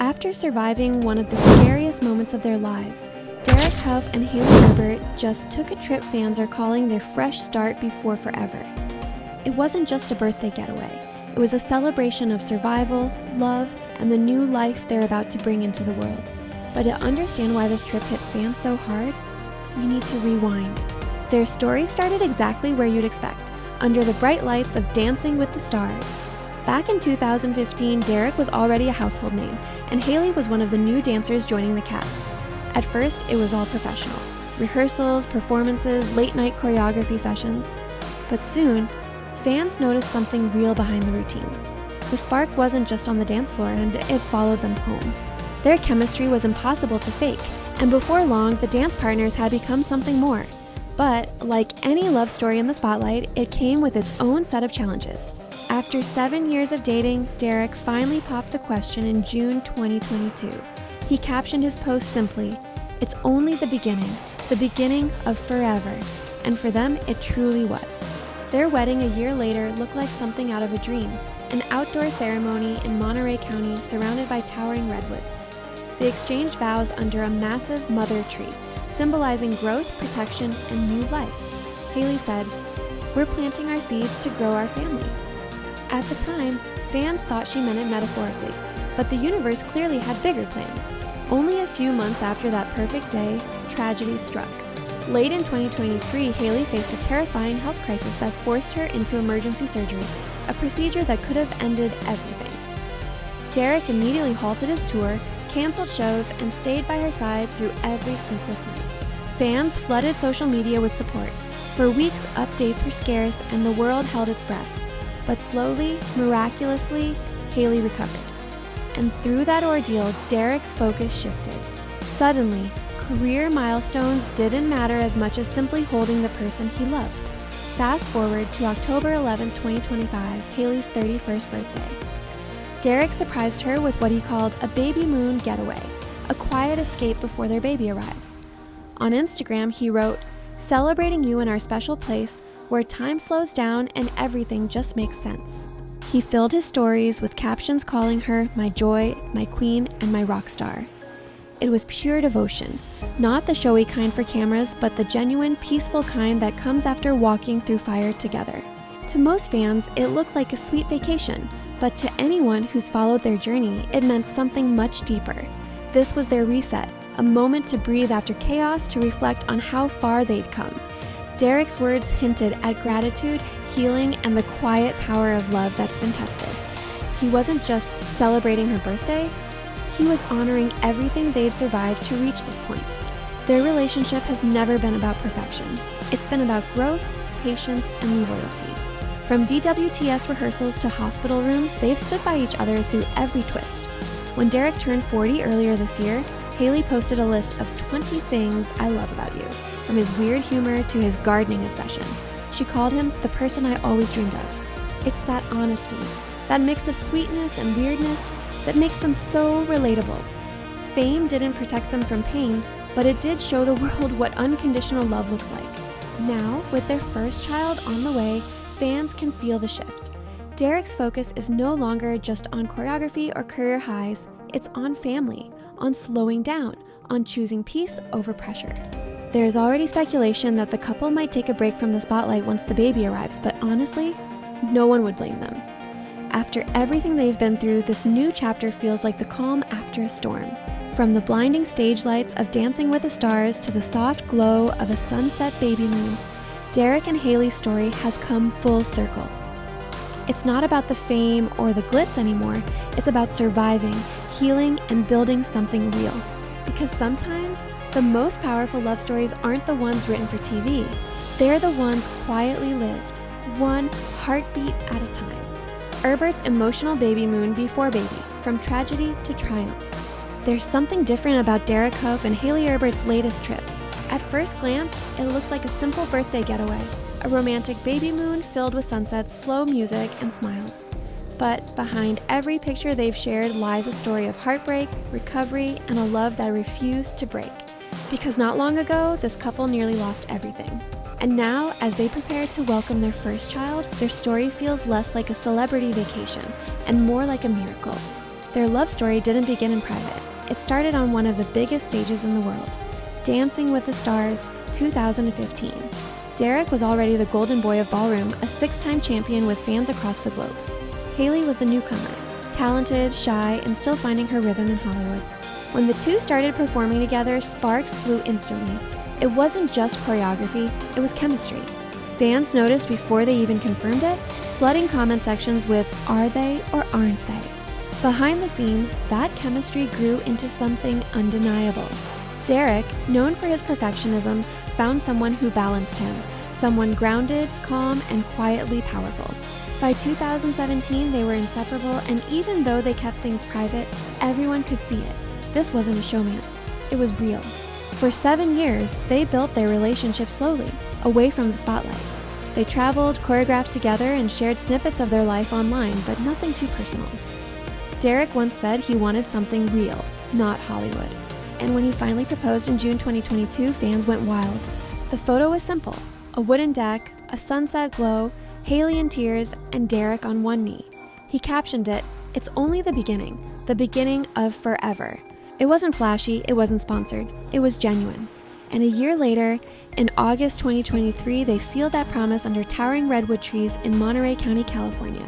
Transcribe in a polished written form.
After surviving one of the scariest moments of their lives, Derek, Hough and Hayley Erbert just took a trip fans are calling their fresh start before forever. It wasn't just a birthday getaway. It was a celebration of survival, love, and the new life they're about to bring into the world. But to understand why this trip hit fans so hard, we need to rewind. Their story started exactly where you'd expect, under the bright lights of Dancing with the Stars. Back in 2015, Derek was already a household name, and Hayley was one of the new dancers joining the cast. At first, it was all professional. Rehearsals, performances, late-night choreography sessions. But soon, fans noticed something real behind the routines. The spark wasn't just on the dance floor, and it followed them home. Their chemistry was impossible to fake, and before long, the dance partners had become something more. But, like any love story in the spotlight, it came with its own set of challenges. After 7 years of dating, Derek finally popped the question in June 2022. He captioned his post simply, "It's only the beginning of forever." And for them, it truly was. Their wedding a year later looked like something out of a dream, an outdoor ceremony in Monterey County surrounded by towering redwoods. They exchanged vows under a massive mother tree, symbolizing growth, protection, and new life. Hayley said, "We're planting our seeds to grow our family." At the time, fans thought she meant it metaphorically, but the universe clearly had bigger plans. Only a few months after that perfect day, tragedy struck. Late in 2023, Hayley faced a terrifying health crisis that forced her into emergency surgery, a procedure that could have ended everything. Derek immediately halted his tour, canceled shows, and stayed by her side through every sleepless night. Fans flooded social media with support. For weeks, updates were scarce and the world held its breath. But slowly, miraculously, Hayley recovered. And through that ordeal, Derek's focus shifted. Suddenly, career milestones didn't matter as much as simply holding the person he loved. Fast forward to October 11, 2025, Hayley's 31st birthday. Derek surprised her with what he called a Babymoon getaway, a quiet escape before their baby arrives. On Instagram, he wrote, "Celebrating you in our special place, where time slows down and everything just makes sense." He filled his stories with captions calling her my joy, my queen, and my rock star. It was pure devotion, not the showy kind for cameras, but the genuine, peaceful kind that comes after walking through fire together. To most fans, it looked like a sweet vacation, but to anyone who's followed their journey, it meant something much deeper. This was their reset, a moment to breathe after chaos, to reflect on how far they'd come. Derek's words hinted at gratitude, healing, and the quiet power of love that's been tested. He wasn't just celebrating her birthday, he was honoring everything they'd survived to reach this point. Their relationship has never been about perfection. It's been about growth, patience, and loyalty. From DWTS rehearsals to hospital rooms, they've stood by each other through every twist. When Derek turned 40 earlier this year, Hayley posted a list of 20 things I love about you, from his weird humor to his gardening obsession. She called him the person I always dreamed of. It's that honesty, that mix of sweetness and weirdness that makes them so relatable. Fame didn't protect them from pain, but it did show the world what unconditional love looks like. Now, with their first child on the way, fans can feel the shift. Derek's focus is no longer just on choreography or career highs, it's on family, on slowing down, on choosing peace over pressure. There is already speculation that the couple might take a break from the spotlight once the baby arrives, but honestly, no one would blame them. After everything they've been through, this new chapter feels like the calm after a storm. From the blinding stage lights of Dancing with the Stars to the soft glow of a sunset Babymoon, Derek and Hayley's story has come full circle. It's not about the fame or the glitz anymore, it's about surviving, healing, and building something real. Because sometimes, the most powerful love stories aren't the ones written for TV. They're the ones quietly lived, one heartbeat at a time. Erbert's emotional Babymoon before baby, from tragedy to triumph. There's something different about Derek Hough and Hayley Erbert's latest trip. At first glance, it looks like a simple birthday getaway, a romantic Babymoon filled with sunsets, slow music, and smiles. But behind every picture they've shared lies a story of heartbreak, recovery, and a love that refused to break. Because not long ago, this couple nearly lost everything. And now, as they prepare to welcome their first child, their story feels less like a celebrity vacation and more like a miracle. Their love story didn't begin in private. It started on one of the biggest stages in the world, Dancing with the Stars 2015. Derek was already the golden boy of ballroom, a 6-time champion with fans across the globe. Hayley was the newcomer, talented, shy, and still finding her rhythm in Hollywood. When the two started performing together, sparks flew instantly. It wasn't just choreography, it was chemistry. Fans noticed before they even confirmed it, flooding comment sections with, "Are they or aren't they?" Behind the scenes, that chemistry grew into something undeniable. Derek, known for his perfectionism, found someone who balanced him, someone grounded, calm, and quietly powerful. By 2017, they were inseparable, and even though they kept things private, everyone could see it. This wasn't a showmance, it was real. For 7 years, they built their relationship slowly, away from the spotlight. They traveled, choreographed together, and shared snippets of their life online, but nothing too personal. Derek once said he wanted something real, not Hollywood. And when he finally proposed in June 2022, fans went wild. The photo was simple: a wooden deck, a sunset glow, Hayley in tears, and Derek on one knee. He captioned it, "It's only the beginning of forever." It wasn't flashy, it wasn't sponsored, it was genuine. And a year later, in August 2023, they sealed that promise under towering redwood trees in Monterey County, California.